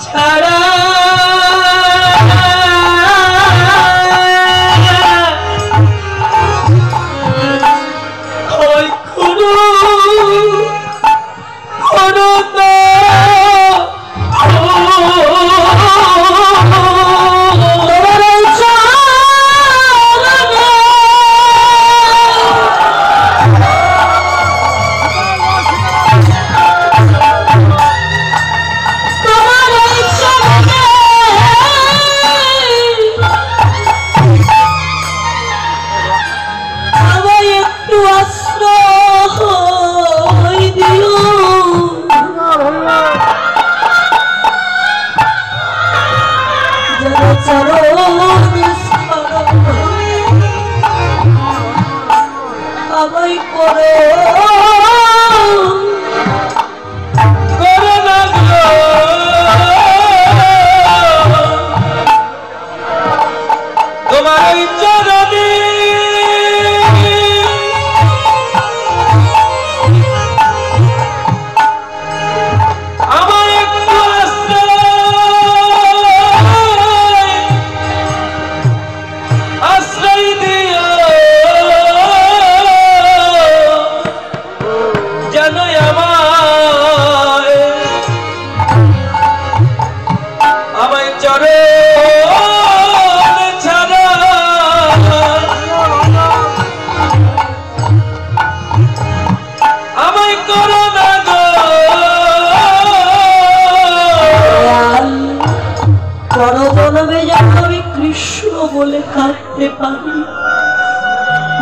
ছাড়া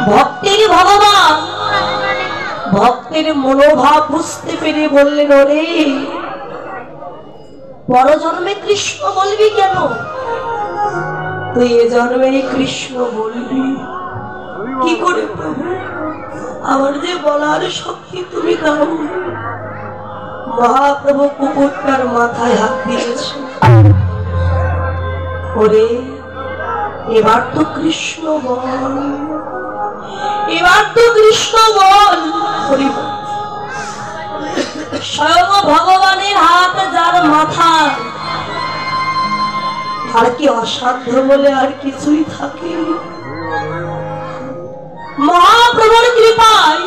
ভক্তের ভগবান ভক্তের মনোভাব বুঝতে পেরে বললেন, ওরে পরজন্মে কৃষ্ণ বলবি কেন? তুই এ জন্মে কৃষ্ণ বলবি কি করে? প্রভু আমার যে বলার শক্তি তুমি দাও। মহাপ্রভু কুকুরটার মাথায় হাত দিয়েছে। ওরে এবার তো কৃষ্ণ বল, এবার তো কৃষ্ণ বল। স্বয়ং ভগবানের হাত যার মাথা, আর কি অসাধ্য বলে আর কিছুই থাকে? মহাপ্রভুর কৃপায়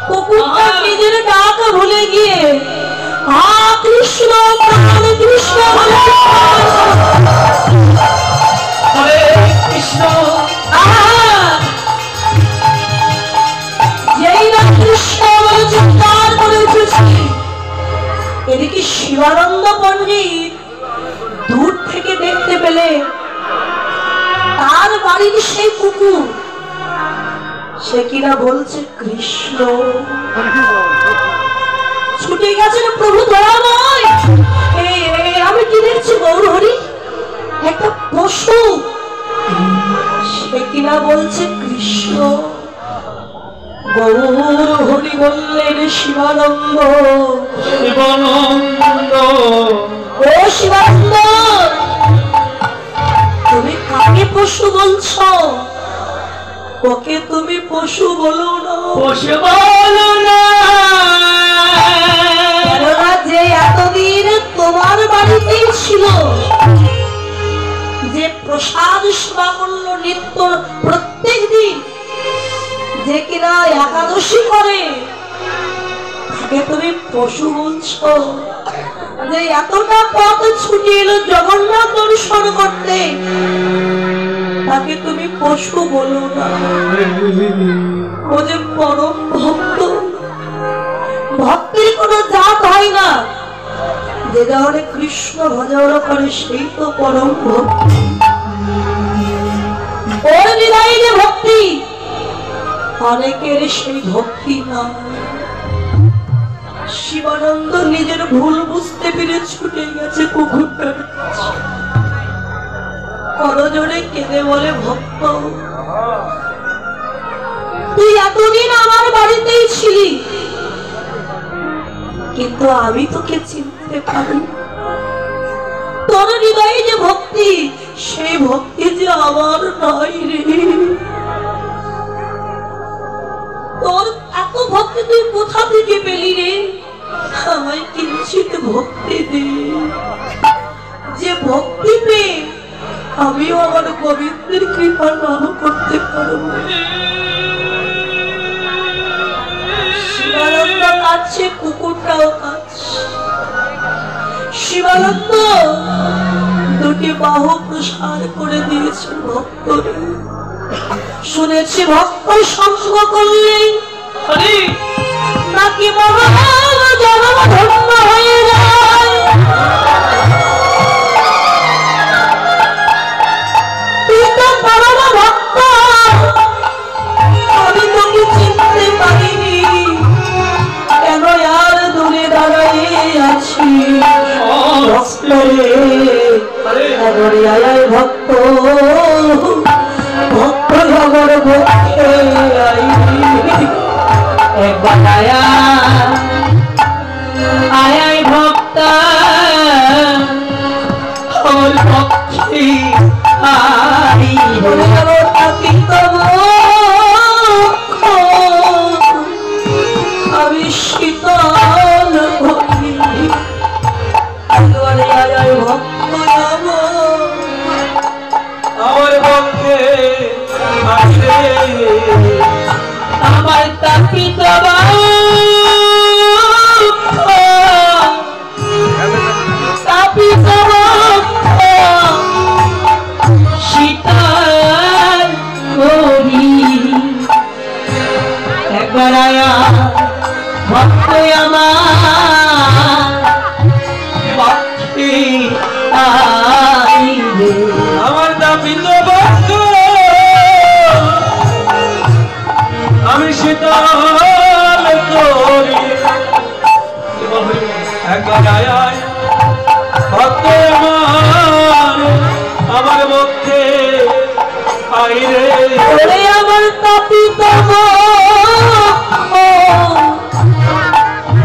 কুকুরটা নিজের ডাক ভুলে গিয়ে হা কৃষ্ণ কৃষ্ণ হরে কৃষ্ণ, যেই না কৃষ্ণ বলে চিৎকার করে উঠেছে। এদিকে শিবানন্দ পণ্ডিত দূর থেকে দেখতে পেলে তার বাড়ির সেই কুকুর, সে কিনা বলছে কৃষ্ণ। ছুটে গেছেন প্রভু দয়াময়। আমি কি দেখছি গৌর হরি? একটা পশু, সে কিনা বলছে কৃষ্ণ। গৌর হরি বললেন, শিবানন্দ শিবানন্দ ও শিবানন্দ, তুমি কাকে পশু বলছো? ওকে তুমি পশু বলো না, পশু বলো না। কেননা যে এতদিন তোমার বাড়িতেই ছিল, যে প্রসাদ সেবা করলো নিত্য প্রত্যেক দিন, যে কিনা একাদশী করে, তাকে তুমি পশু বলছো? যে এতটা পথ ছুটে এলো জগন্নাথ দর্শন করতে, তাকে তুমি পশু বলো না। ও যে পরম ভক্ত, ভক্তির কোনো জাত হয় না। যে যাহলে কৃষ্ণ ভজন করে সেই তো পরম ভক্তি। ওর হৃদয়ে যে ভক্তি, অনেকের সেই ভক্তি না। শিবানন্দ নিজের ভুল বুঝতে পেরে ছুটে গেছে কুকুরটার কাছে। করজোড়ে কেঁদে বলে, ভক্ত তুই এতদিন আমার বাড়িতেই ছিলি, কিন্তু আমি তোকে চিনতে পারি। তোর হৃদয়ে যে ভক্তি, সেই ভক্তি যে আমার নয় রে। তোর এত ভক্তি তুই কোথা থেকে পেলি রে? আমায় কিঞ্চিত ভক্তি দে, যে ভক্তি পেয়ে আমিও আমার গোবিন্দের কৃপা লাভ করতে পারবো। শিবানন্দ কাঁদছে, কুকুরটাও কাঁদছে। শিবানন্দ দুটি বাহু প্রসার করে দিয়েছেন ভক্তরে। শুনেছি ভক্ত সঙ্গ করলে নাকি মহান জন্ম ধন্য হয়ে যায়। তুই তো পরম ভক্ত, আমি তোকে চিনতে পারিনি, কেন আর দূরে দাঁড়াই আছি? ভক্ত ভক্ত জগর ভক্তে একবার আয় ভক্ত ভক্তি আমি শীতল ভক্তি ভক্ত আমার পক্ষে আমার তাপিত তাপিত শীতল করি একবার আয়া ভক্ত আমার ভক্তি আমার তাপিত ভক্ত আমি শীতল করি একবার আয় ভক্ত আমার মধ্যে আইরে আমার তাপিত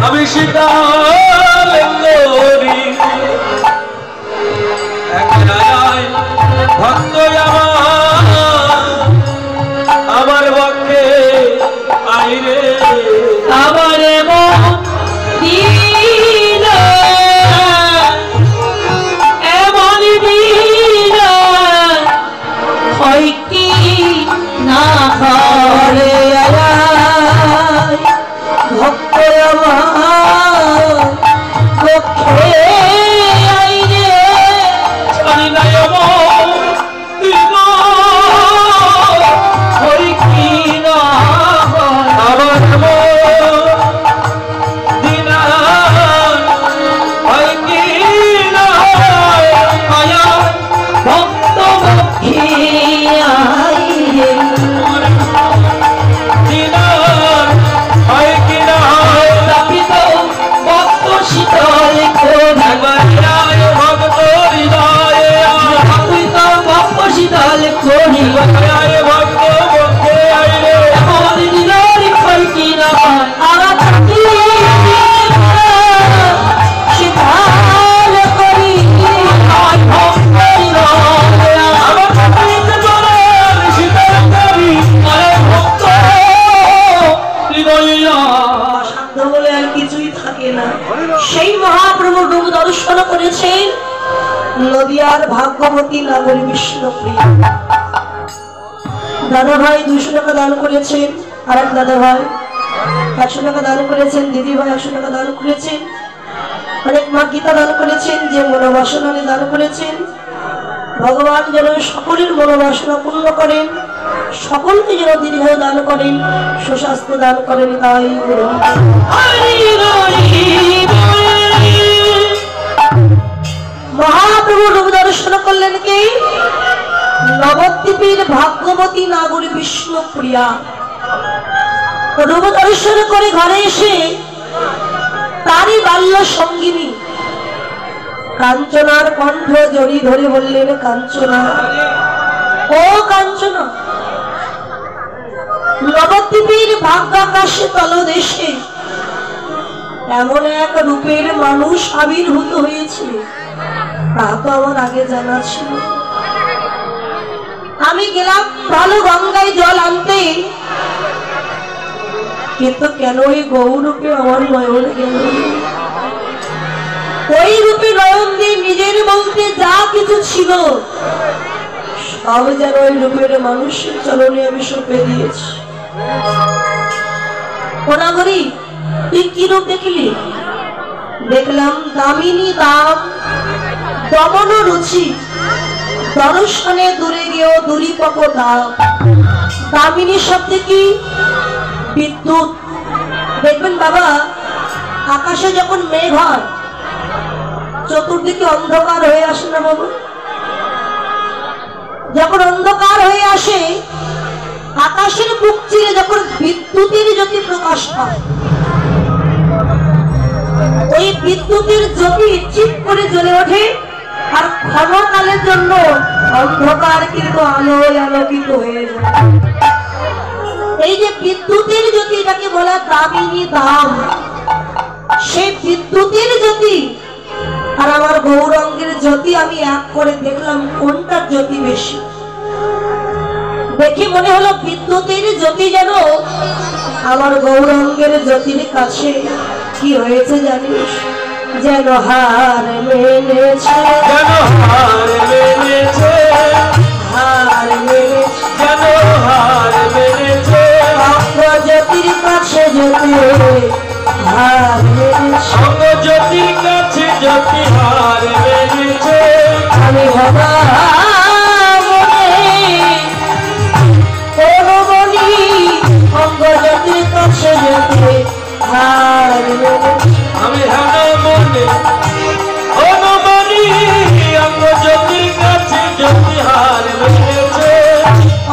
আমি শীতল করি একবার আয় ভক্ত আমার পক্ষে আইরে আমার এমন দিন হয় কি না করে ভক্ত আমার পক্ষে আইরে জানি না এমন দিন হয় কি না আমার সেই মহাপ্রভু রূপ দর্শন করেছেন নদিয়ার ভাগ্যবতী নাগরী বিষ্ণুপ্রিয়া। দাদা ভাই 200 টাকা দান করেছেন, আর এক দাদা ভাই 100 টাকা দান করেছেন, দিদি ভাই 100 টাকা দান করেছেন, অনেক মা গীতা দান করেছেন, যে মনোবাসনা দান করেছেন। ভগবান যেন সকলের মনোবাসনা পূর্ণ করেন, সকলকে যেন দীর্ঘায়ু দান করেন, সুস্বাস্থ্য দান করেন। তাই মহাপ্রভু রূপ দর্শন করলেন কে? নবদ্বীপের ভাগ্যবতী নাগরী বিষ্ণুপ্রিয়া। রূপ দর্শন করে ঘরে এসে তারই বাল্য সঙ্গিনী কাঞ্চনার কণ্ঠ জড়ি ধরে বললেন, কাঞ্চনা, ও কাঞ্চনা, নবদ্বীপের ভাগ্যাকাশে তলদেশে এমন এক রূপের মানুষ আবির্ভূত হয়েছে, তা তো আমার আগে জানা ছিল। আমি গেলাম ভালো গঙ্গায় জল আনতে, কিন্তু কেন ওই গৌর রূপে আমার নয়নে গেল? ওই রূপে নয়ন দিয়ে নিজের বলতে যা কিছু ছিল সব যেন ওই রূপের মানুষের চরণে আমি সঁপে দিয়েছি। কোনাগরি, তুই কি রূপ দেখলি? দেখলাম দামিনী দাম, দমন রুচি, দর্শনে দূরে গিয়েও দুরিপক দাম। দামিনী শব্দে কি? বিদ্যুৎ। দেখবেন বাবা, আকাশে যখন মেঘ হয় চতুর্দিকে অন্ধকার হয়ে আসে না বাবু? যখন অন্ধকার হয়ে আসে, আকাশের বুক চিরে যখন বিদ্যুতের জ্যোতি প্রকাশ পায়, ওই বিদ্যুতের জ্যোতি চিৎ করে জ্বলে ওঠে, আর ক্ষণকালের জন্য অন্ধকার কিন্তু আলোয় আলোকিত হয়ে যায়। এই যে বিদ্যুতের জ্যোতি, এটাকে বলা দামিনী দাম। সেই বিদ্যুতের জ্যোতি আর আমার গৌরাঙ্গের জ্যোতি আমি এক করে দেখলাম কোনটার জ্যোতি বেশি। দেখে মনে হলো বিদ্যুতের জ্যোতি যেন আমার গৌরাঙ্গের জ্যোতির কাছে কি হয়েছে জানিস? যেন হার মেনেছে, যেন হার মেনেছে, হার মেনেছে, যেন হার মেনেছে। জ্যোতির কাছে জ্যোতি হার মেনেছে, জ্যোতির কাছে জ্যোতি হার মেনেছে। আমি হবা অঙ্গ জ্যোতির কাছে জ্যোতি হার মেনেছে। আমি মনে অনুমানি অঙ্গ জ্যোতির কাছে জ্যোতি হার মেনেছে।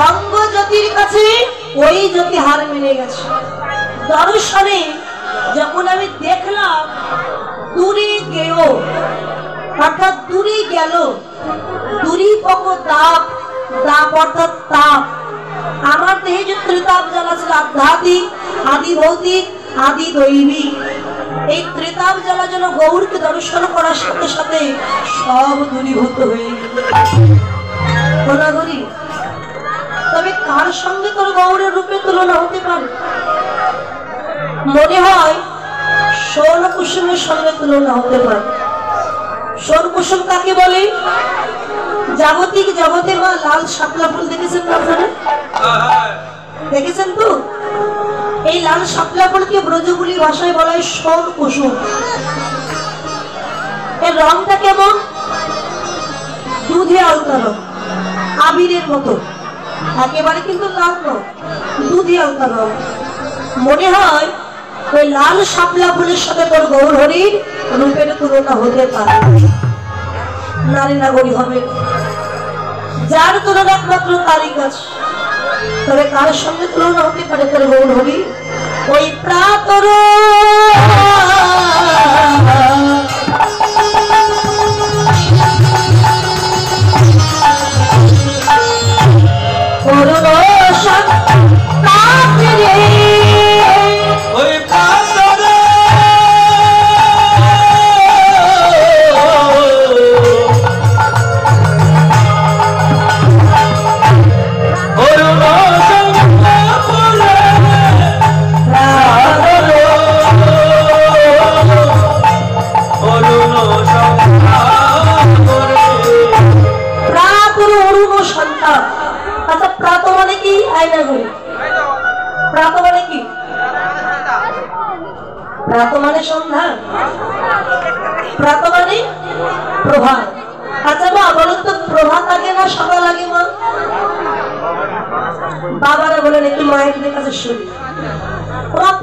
অঙ্গ জ্যোতির কাছে ওই জ্যোতি হার মেনে গেছে। দর্শনে যখন আমি দেখলাম দূরে গেও, অর্থাৎ দূরে গেল, দুরিপক তাপ, তাপ অর্থাৎ তাপ। আমার দেহে যে ত্রিতাপ জ্বালা ছিল, আধ্যাত্মিক, আদি ভৌতিক, আদি দৈবিক, এই ত্রিতাপ জ্বালা যেন গৌরকে দর্শন করার সাথে সাথে সব দূরীভূত হয়ে গেল। তবে কার সঙ্গে তোর গৌরের রূপে তুলনা হতে পারে? মনে হয় সোন কুসুমের সঙ্গে তুলনা হতে পারে। সোন কুসুম কাকে বলে? জাগতিক জগতে মা লাল শাপলা ফুল দেখেছেন না আপনারা? দেখেছেন তো? এই লাল শাপলা ফুলকে ব্রজগুলি ভাষায় বলা হয় সোন কুসুম। এর রংটা কেমন? দুধে আলতা রং, আবিরের মতো, একেবারে কিন্তু লাল রং, দুধে আলতা রং। মনে হয় ওই লাল শাপলা ফুলের সাথে তোর গৌর হরির রূপের তুলনা হতে পারে। নারী নাগরী হবে, যার তুলনা একমাত্র তারই কাছে। তবে কার সঙ্গে তুলনা হতে পারে তোর গৌর হরি? ওই প্রাতর প্রাত মানে সন্ধ্যা, প্রাত মানে প্রভাত। আচ্ছা মা বলুন তো, প্রভাত আগে না সকাল আগে? মা বাবারা বলে নাকি মায়ের কাছে শুনি,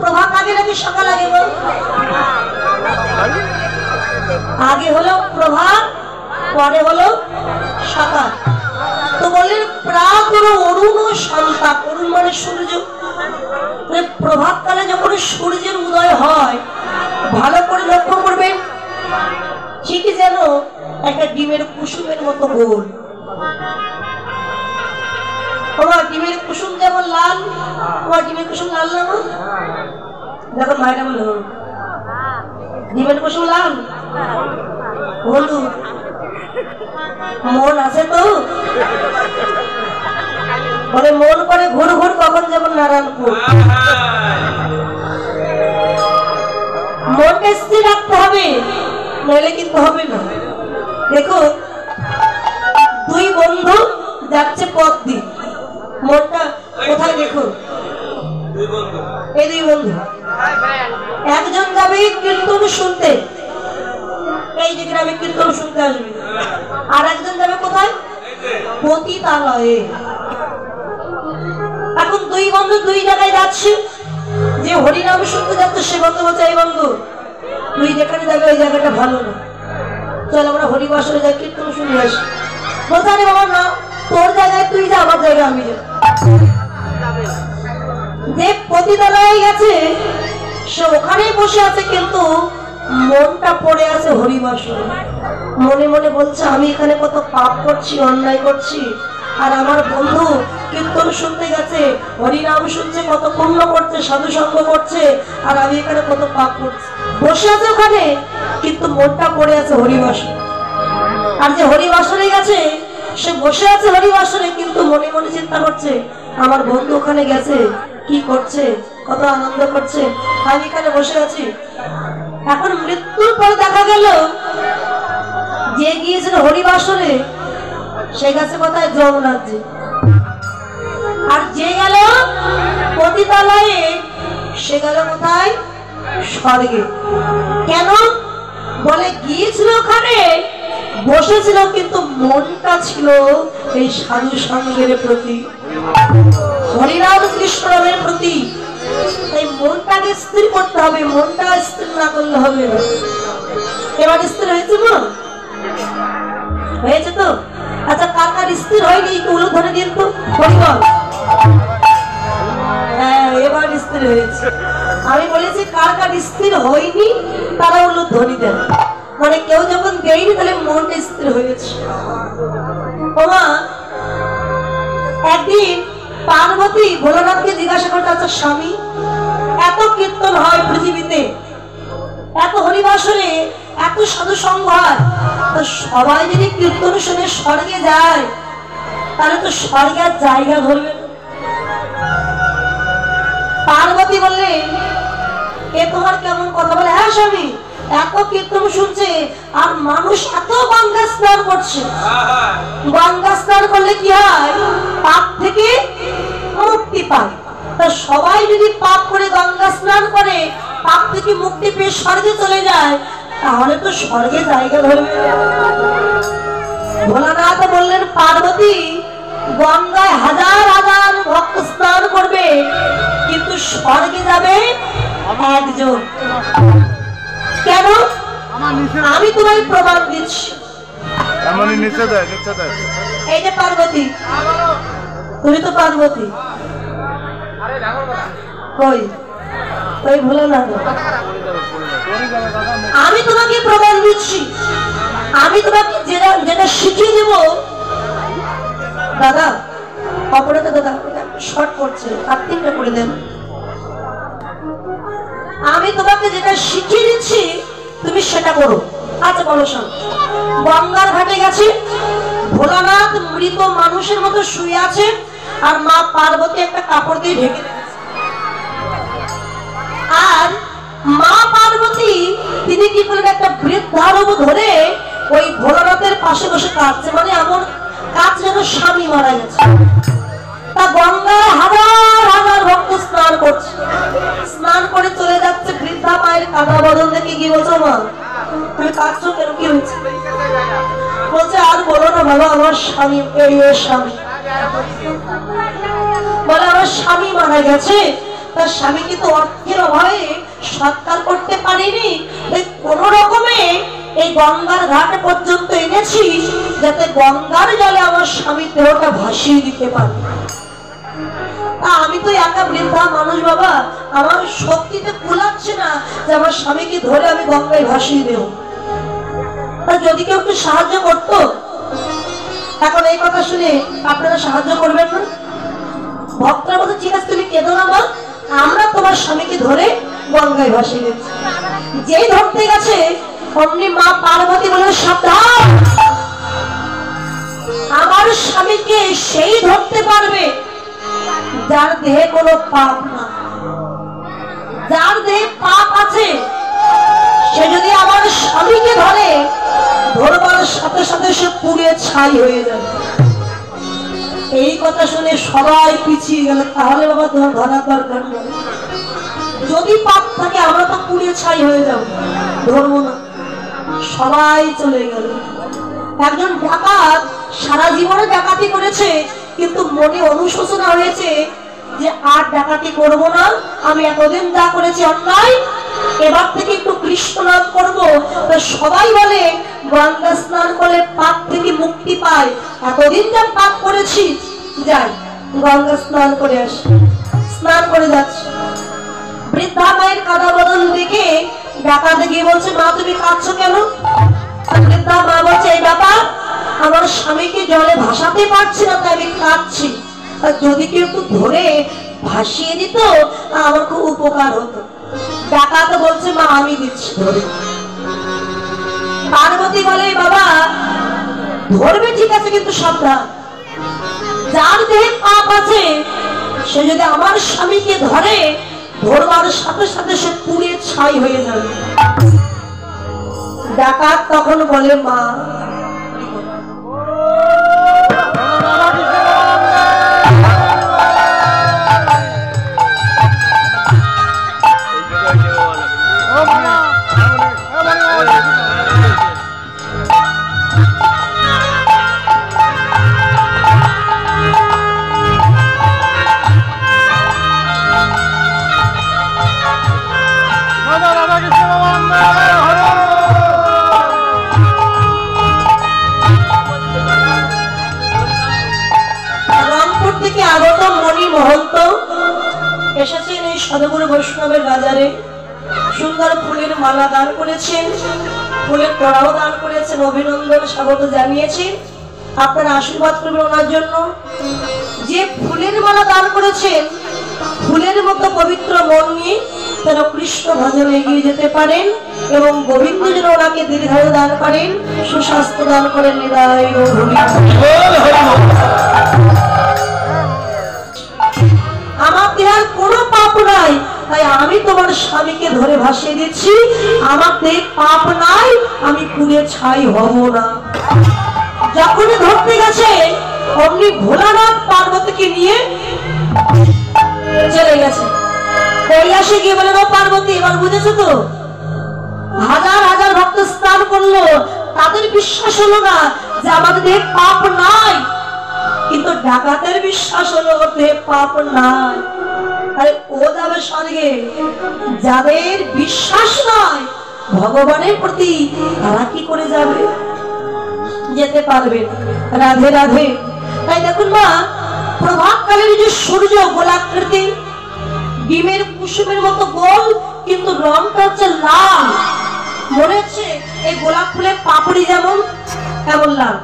প্রভাত আগে নাকি সকাল আগে? মা আগে হলো প্রভাত, পরে হলো সকাল। তো বললেন প্রাত অরুণ সন্ধ্যা। অরুণ মানে সূর্য। প্রভাত কালে যখন সূর্যের উদয় হয়, ভালো করে লক্ষ্য করবেন, ঠিক যেন একটা ডিমের কুসুমের মতো গোল। ডিমের কুসুম যেমন লাল, ডিমের কুসুম লাল না? দেখো মায়েরা বলে ডিমের কুসুম লাল, হলুদ। মন আছে তো? বলে মন করে ঘুর ঘুর কখন যেমন নারায়ণপুর। মনটা স্থির রাখতে হবে, নইলে কিন্তু হবে না। দেখো দুই বন্ধু যাচ্ছে পথ দিয়ে, মনটা কোথায় দেখো, এই দুই বন্ধু, একজন যাবে কীর্তন শুনতে, এই যে গ্রামে কীর্তন শুনতে আসবে, আর একজন যাবে কোথায়, পতিতালয়ে। এখন দুই বন্ধু দুই জায়গায় যাচ্ছে, যে হরিনাম শুনতে যাচ্ছে সে বন্ধু বলছে, এই বন্ধু তুই যেখানে যাবে ওই জায়গাটা ভালো না, চল আমরা হরিবাসরে যাই কীর্তন শুনে আসি। বলছে আরে বাবা না, তোর জায়গায় তুই যা, আমার জায়গায় আমি যা। যে পতিতালয়ে গেছে সে ওখানেই বসে আছে, কিন্তু মনটা পড়ে আছে হরিবাসরে। মনে মনে বলছে আমি এখানে কত পাপ করছি, অন্যায় করছি, আর আমার বন্ধু কীর্তন শুনতে গেছে, হরিনাম শুনছে, কত পুণ্য করছে, সাধু সঙ্গ করছে, আর আমি এখানে কত পাপ করছি। বসে আছে ওখানে, কিন্তু মনটা পড়ে আছে হরিবাসরে। আর যে হরিবাসরে গেছে সে বসে আছে হরিবাসরে, কিন্তু মনে মনে চিন্তা করছে আমার বন্ধু ওখানে গেছে, কি করছে, কত আনন্দ করছে, আমি এখানে বসে আছি। এখন মৃত্যুর পরে দেখা গেল যে গিয়েছিল হরিবাসরে সে গেছে কোথায়, যমরাজ্যে। আর যে গেল পতিতালয়ে সে গেল কোথায়, স্বর্গে। কেন বলে গিয়েছিল ওখানে, বসেছিল, কিন্তু মনটা ছিল এই সাধু সঙ্গের প্রতি, হরিনাম কৃষ্ণের প্রতি। এই মনটাকে স্থির করতে হবে, মনটা স্থির না করলে হবে না। এবার স্থির হয়েছে, মন হয়েছে তো? আচ্ছা কার কার স্থির হয়নি একটু উলু ধরে দিন তো, হরিবল। হ্যাঁ এবার স্থির হয়েছে। আমি বলেছি কার কার স্থির হয়নি তারা উলু ধ্বনি দেন, মানে কেউ যখন দেয়নি তাহলে মনটা স্থির হয়েছে। ওমা একদিন পার্বতী ভোলানাথকে জিজ্ঞাসা করতে, আচ্ছা স্বামী এত কীর্তন হয় পৃথিবীতে, এত হরিবাসরে এত সাধু সঙ্গ হয়, তো সবাই যদি কীর্তন শুনে স্বর্গে যায় তাহলে তো স্বর্গের জায়গা ধরবে না। পার্বতী বললেন এ তোমার কেমন কথা, বলে হ্যাঁ স্বামী এত কীর্তন শুনছে আর মানুষ এত গঙ্গা স্নান করছে, গঙ্গা স্নান করলে কি হয়, পাপ থেকে মুক্তি পায়। তা সবাই যদি পাপ করে গঙ্গা স্নান করে, পাপ থেকে মুক্তি পেয়ে স্বর্গে চলে যায়, তাহলে তো স্বর্গে জায়গা ধরবে। ভোলানাথ বললেন পার্বতী গঙ্গায় হাজার হাজার ভক্ত স্নান করবে, কিন্তু স্বর্গে যাবে একজন। কেন? আমি তোমায় প্রমাণ দিচ্ছি। এই যে পার্বতী, তুমি তো পার্বতী, কই কই ভোলানাথ, আমি তোমাকে প্রমাণ দিচ্ছি। আমি তোমাকে যেটা শিখিয়ে দেব, দাদা অপরাধ দাদা শর্ট করছে, আত্মিকটা করে দেন। আমি তোমাকে যেটা শিখিয়ে দিচ্ছি তুমি সেটা করো। আচ্ছা বলো শোন, গঙ্গার ঘাটে গেছে, ভোলানাথ মৃত মানুষের মতো শুয়ে আছে, আর মা পার্বতী একটা কাপড় দিয়ে ঢেকে দিয়েছে। আর মা পার্বতী তিনি কি করলেন, একটা বৃদ্ধারূপ ধরে ওই ভোলানাথের পাশে বসে কাঁদছে, মানে এমন কাজ যেন স্বামী মারা গেছে। তা গঙ্গায় হাজার হাজার ভক্ত স্নান করছে, স্নান করে চলে যাচ্ছে, বৃদ্ধা মায়ের কাঁদা বদল দেখে কি বলছো, মা তুমি কাঁদছো কেন, কি হয়েছে? বলছে আর বলো না বাবা, আমার স্বামী এই স্বামী, বলে আমার স্বামী মারা গেছে, তার স্বামী কিন্তু অর্থের অভাবে সৎকার করতে পারিনি, কোন রকমে এই গঙ্গার ঘাট পর্যন্ত এনেছি যাতে গঙ্গার জলে আমার স্বামীর দেহটা ভাসিয়ে দিতে পারি। আমি তো একা বৃদ্ধা মানুষ বাবা, আমার শক্তিতে কুলাচ্ছে না যে আমার স্বামীকে ধরে আমি গঙ্গায় ভাসিয়ে দেব। যদি কেউ একটু সাহায্য করতো। এখন এই কথা শুনে আপনারা সাহায্য করবেন না? ভক্তরা বলছে ঠিক আছে তুমি কেঁদো না মা, আমরা তোমার স্বামীকে ধরে গঙ্গায় ভাসিয়ে দিচ্ছি। যেই ধরতে গেছে অমনি মা পার্বতী বলে সাবধান, আমার স্বামীকে সেই ধরতে পারবে যার দেহে কোনো পাপ না, যার দেহে পাপ আছে সে যদি আমার স্বামীকে ধরে, ধরবার সাথে সাথে সে পুড়ে ছাই হয়ে যাবে। এই কথা শুনে সবাই পিছিয়ে গেল। তাহলে বাবা ধরার দরকার নেই, যদি পাপ থাকে আমরা তো পুড়ে ছাই হয়ে যাব, ধরবো না। সবাই চলে গেল। একজন ডাকাত সারা জীবনে ডাকাতি করেছে, কিন্তু মনে অনুশোচনা হয়েছে যে আর ডাকাতি করব না, আমি এতদিন যা করেছি অন্যায়, এবার থেকে একটু কৃষ্ণ নাম করবো। সবাই বলে গঙ্গা স্নান করলে পাপ থেকে মুক্তি পায়, এতদিন যা পাপ করেছি, যাই গঙ্গা স্নান করে আসি। স্নান করে যাচ্ছে, বৃদ্ধা মায়ের কাদা বদল দেখে ডাকাত গিয়ে বলছে, মা তুমি কাঁদছো কেন? বৃদ্ধা মা বলছে, এই বাবা আমার স্বামীকে জলে ভাসাতে পারছি না, তাই আমি কাঁদছি। যদি কেউ একটু ধরে ভাসিয়ে দিত আমার খুব উপকার হতো। ডাকাত বলছে, মা আমি দিচ্ছি ধরে। পার্বতী বলে, বাবা ধরবে ঠিক আছে, কিন্তু সাবধান, যার দেহে পাপ আছে সে যদি আমার স্বামীকে ধরে, ধরবার সাথে সাথে সে পুড়ে ছাই হয়ে যাবে। ডাকাত তখন বলে, মা এসেছেন এই সদগুরু বৈষ্ণবের বাজারে, সুন্দর ফুলের মালা দান করেছেন, ফুলের তোড়াও দান করেছেন, অভিনন্দন স্বাগত জানিয়েছেন। আপনারা আশীর্বাদ করবেন ওনার জন্য। যে ফুলের মালা দান করেছেন, ফুলের মতো পবিত্র মন নিয়ে যেন কৃষ্ণ ভজনে এগিয়ে যেতে পারেন এবং গোবিন্দ যেন ওনাকে দীর্ঘায়ু দান করেন, সুস্বাস্থ্য দান করেন। নিদায় আমার দেহের কোনো পাপ নাই, তাই আমি তোমার স্বামীকে ধরে ভাসিয়ে দিচ্ছি। আমার দেহে পাপ নাই, আমি পুড়ে ছাই হব না। যখনই ধরতে গেছে অমনি ভোলানাথ পার্বতীকে নিয়ে চলে গেছে। কৈলাসে গিয়ে বলে, পার্বতী এবার বুঝেছো তো, হাজার হাজার ভক্ত স্নান করলো, তাদের বিশ্বাস হলো না যে আমাদের দেহে পাপ নাই, কিন্তু ডাকাতের বিশ্বাস হলো দেহে পাপ নাই, তাই ও যাবে স্বর্গে। যাদের বিশ্বাস নাই ভগবানের প্রতি, তারা কি করে যাবে? যেতে পারবে। রাধে রাধে। তাই দেখুন মা, প্রভাতকালের যে সূর্য গোলাকৃতি, ডিমের কুসুমের মতো গোল, কিন্তু রংটা হচ্ছে লাল। মনে হচ্ছে এই গোলাপ ফুলের পাপড়ি যেমন এমন লাল।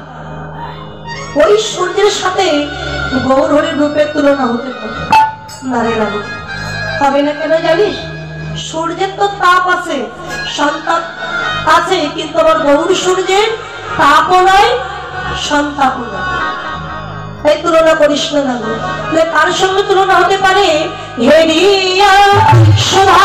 ওই সূর্যের সাথে গৌরহরির রূপের তুলনা হতে পারে না, হবে না কেন জানিস? সূর্যের তো তাপ আছে, সন্তাপ আছে, কিন্তু আবার গৌর সূর্যের তাপও নয়, সন্তাপও নয়। তাই তুলনা করিস না। কার সঙ্গে তুলনা হতে পারে? হেরিয়া সুধা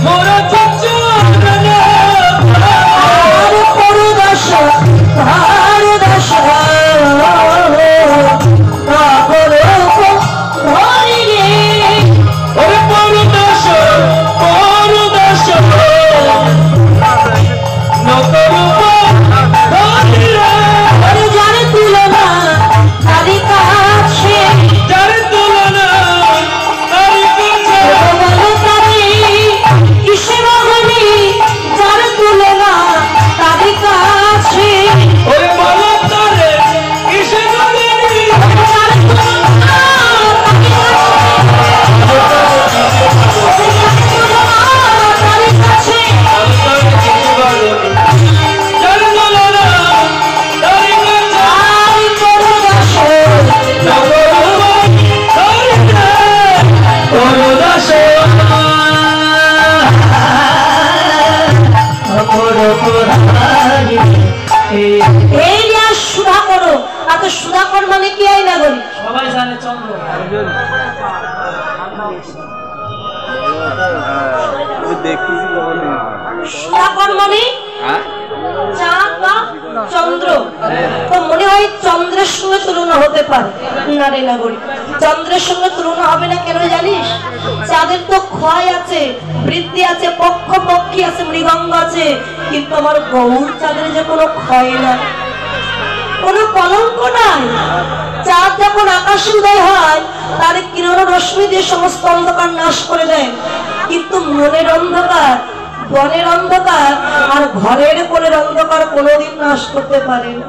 মোরা চন্দ্র। সুধাকর মানে চাঁদ বা চন্দ্র, তো মনে হয় চন্দ্রের সঙ্গে তুলনা হতে পারে না রে নাগরী, চন্দ্রের সঙ্গে তুলনা হবে না কেন জানিস? চাঁদের তো ক্ষয় আছে, বৃদ্ধি আছে, পক্ষ পক্ষী আছে, মৃগঙ্গ আছে, কিন্তু আমার গৌর চাঁদের যে কোনো ক্ষয় নাই, কোনো কলঙ্ক নাই। চাঁদ যখন আকাশে উদয় হয় তার কিরণ রশ্মি দিয়ে সমস্ত অন্ধকার নাশ করে দেয়, কিন্তু মনের অন্ধকার, বনের অন্ধকার আর ঘরের কোণের অন্ধকার কোনোদিন নাশ করতে পারে না।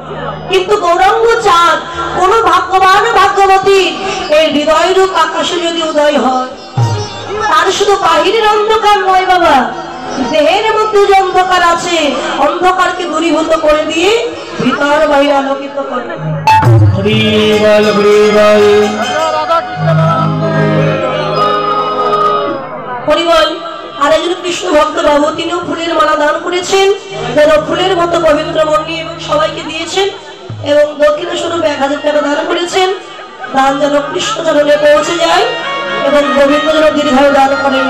কিন্তু গৌরাঙ্গ চাঁদ কোন ভাগ্যবান ভাগ্যবতী এই হৃদয় রূপ আকাশে যদি উদয় হয়, তার শুধু বাহিরের অন্ধকার নয় বাবা, দেহের মধ্যে যে অন্ধকার আছে, অন্ধকারকে দূরীভূত করে দিয়ে ভিতর বাইরে আলোকিত করে। হরি বল, হরি বল, হরি বল। আর একজন কৃষ্ণ ভক্ত বাবু, তিনিও ফুলের মালা দান করেছেন, যেন ফুলের মতো পবিত্র মন নিয়ে এবং সবাইকে দিয়েছেন, এবং দক্ষিণা স্বরূপ 1000 টাকা দান করেছেন। দান যেন কৃষ্ণ চরণে পৌঁছে যায় এবং গোবিন্দ যেন দীর্ঘায়ু দান করেন।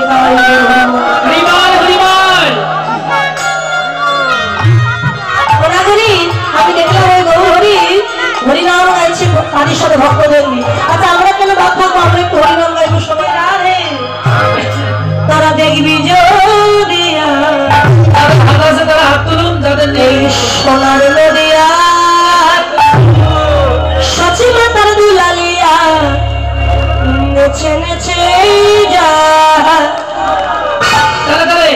হরি বল, হরি বল। আমি দেখলাম ওই গৌর হরি হরিনাম গাইছে তারই সাথে ভক্তদের নিয়ে। আচ্ছা আমরা কেন ভাব থাকবো, আমরা একটু হরিনাম গাইবো সবাই না রে? তারা দেখবি জোরিয়া আকাশে তারা হাত তুলুন, যাদের নেই সোনার নদিয়া সচিমা তার দুলালিয়া নেচে নেচে যা। তাহলে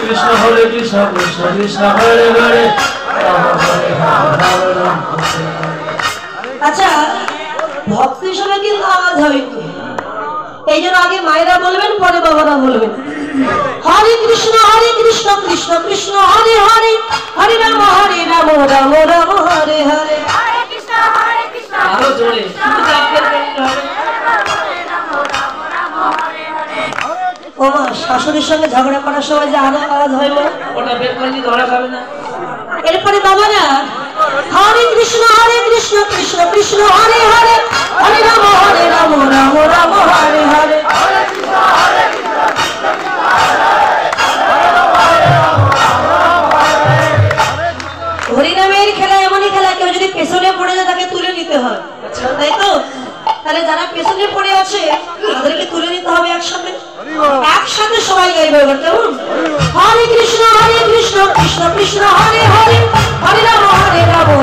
কৃষ্ণ কৃষ্ণ কৃষ্ণ হরে হরে রাম হরে রাম রাম হরে হরে। আচ্ছা, ভক্ত হিসেবে কিন্তু আওয়াজ হবে কি? এই জন্য আগে মায়েরা বলবেন, পরে বাবারা বলবেন। হরে কৃষ্ণ কৃষ্ণ কৃষ্ণ হরে হরে, হরে রাম রাম রাম হরে হরে। আরো জোরে ও মা, শাশুড়ির সঙ্গে ঝগড়া করার সময় যে আরো আওয়াজ হয় মা, ওটা বের করলে ধরা খাবে না। এরপরে বাবারা হরে কৃষ্ণ কৃষ্ণ কৃষ্ণ হরে হরে, হরে রাম রাম হরে হরে। হরিনামের খেলা এমনই খেলা, কেউ যদি পেছনে পড়ে যায় তাকে তুলে নিতে হয়, তাই তো? তাহলে যারা পেছনে পড়ে আছে তাদেরকে তুলে নিতে হবে একসাথে। একসাথে সবাই গাইবে এবার, কেমন? হরে কৃষ্ণ কৃষ্ণ কৃষ্ণ হরে হরে, হরে রাম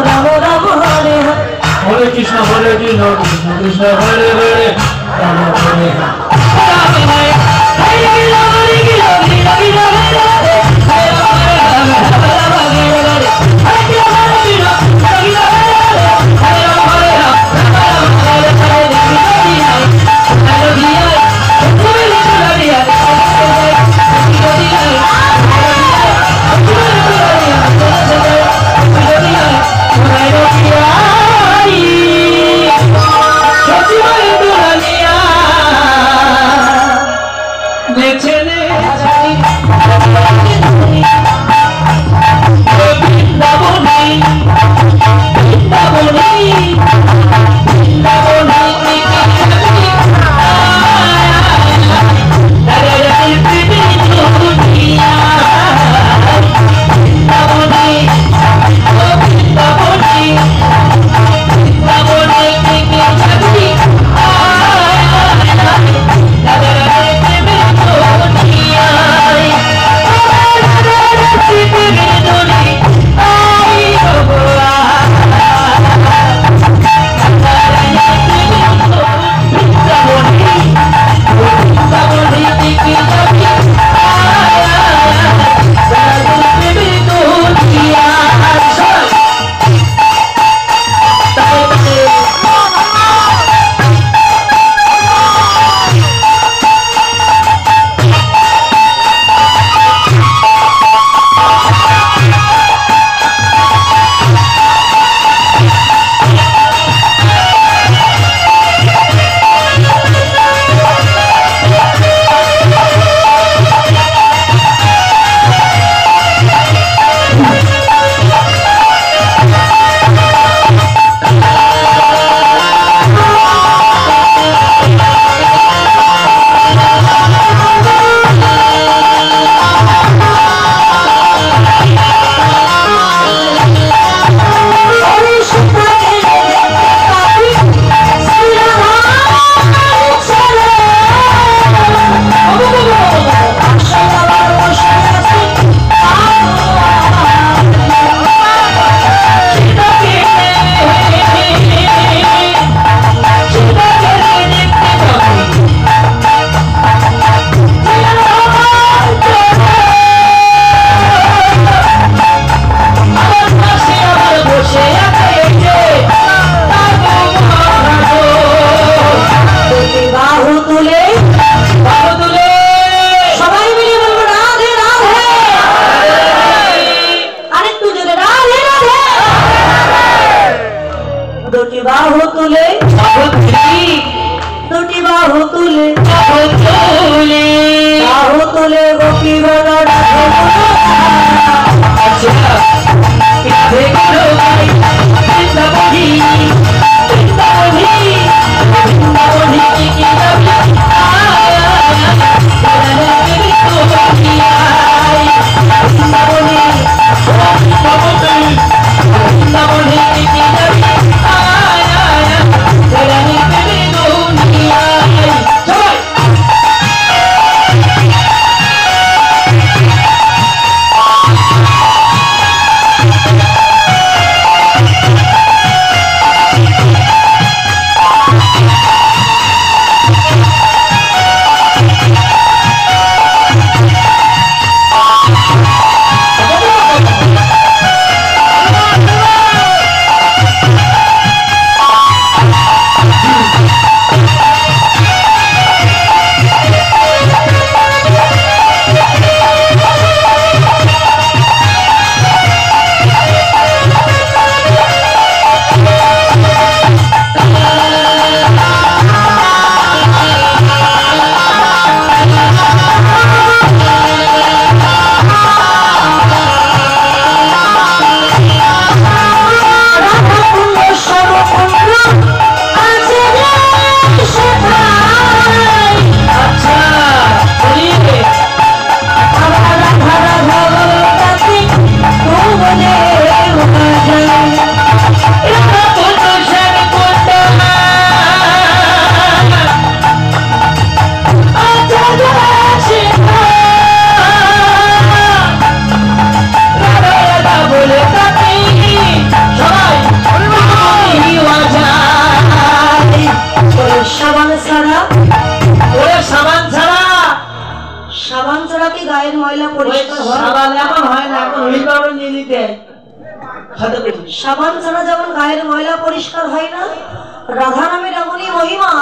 রাম রাম হরে হরে। হরে কৃষ্ণ কৃষ্ণ কৃষ্ণ হরে হরে রাম হরে হরে সাবান এখন হয় না, এখন হুইল পাউডার নিয়ে নিতে হাতে করে। সাবান ছাড়া যেমন গায়ের ময়লা পরিষ্কার হয় না, রাধা নামের এমনই মহিমা।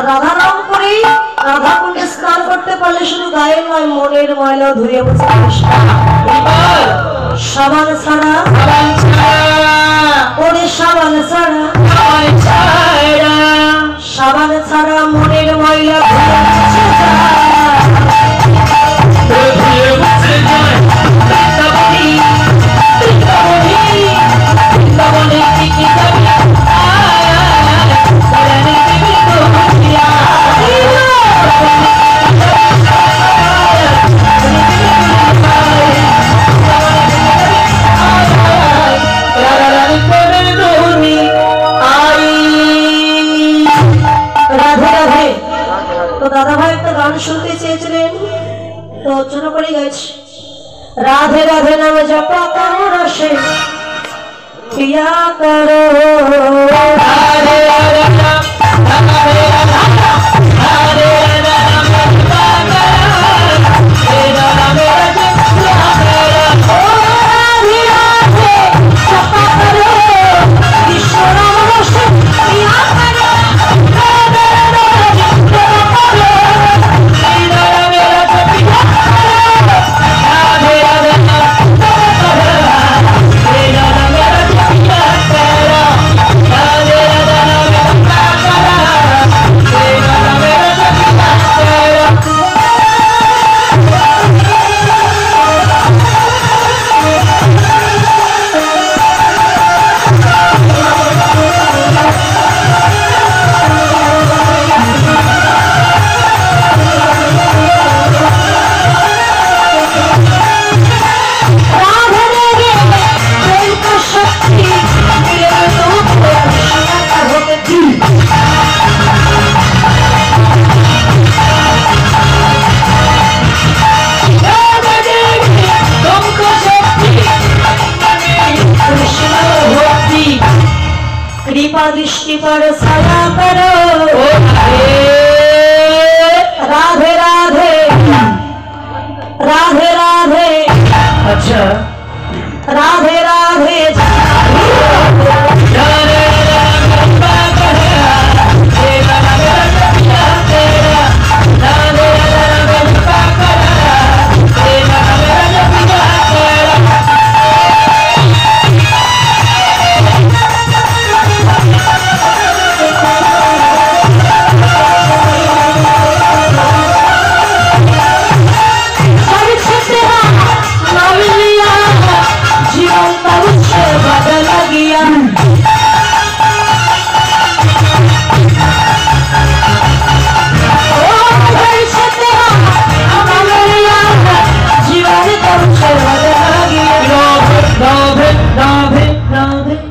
রাধা নাম করেই রাধা কুণ্ডে স্নান করতে পারলে শুধু গায়ের নয়, মনের ময়লা ধুয়ে বসে সাবান ছাড়া, ওরে সাবান ছাড়া, সাবান ছাড়া মনের ময়লা ধুয়ে মুছে যায়। দাদা ভাই একটা গান শুনতে চেয়েছিলেন, তো রচনা করে গাইছি। রাধে রাধে নাম জপা করো রসে পিয়া করো, রাধে রাধে নাম, রাধে রাধে নাম, রাধে রাধে নাম জপা করো, রাধে রাধে জপা করো, কৃষ্ণ নাম রসে পিয়া করো, রাধে রাধে জপা করো, রাধে রাধে পিয়া করো, রাধে রাধে নাম জপা করো, রাধে রাধে পিয়া করো, রাধে রাধে নাম জপা করো, রাধে রাধে পিয়া করো। कृपा दृष्टि पर सदा करो, राधे राधे राधे राधे, अच्छा राधे राधे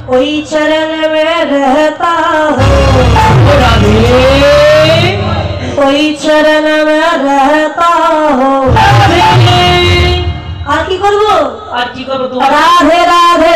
कोई चरण में रहता हो, कोई चरण में रहता हो, আর কি করবো? রাধে রাধে